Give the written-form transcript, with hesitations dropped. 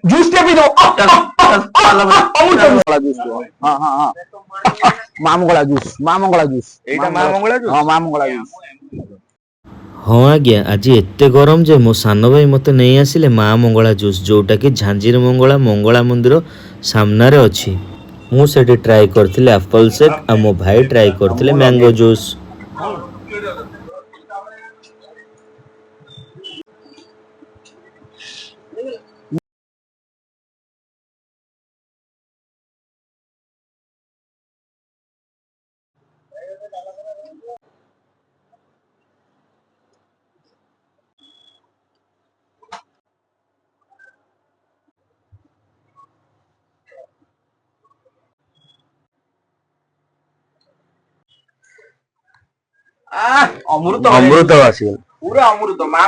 Juice टे P दो माँ मंगला जूस माँ मंगला जूस हाँ आज्ञा आज एत गरम जे मो सान भाई मत नहीं आसिले माँ मंगला जूस जोटा कि झांझीर मंगला मंगला मंदिर सामने अच्छी मुझे ट्राए करते एप्पल सेक आ मो भाई ट्राए करते मैंगो जूस। अमृत अमृत आसीगला पूरा अमृत माँ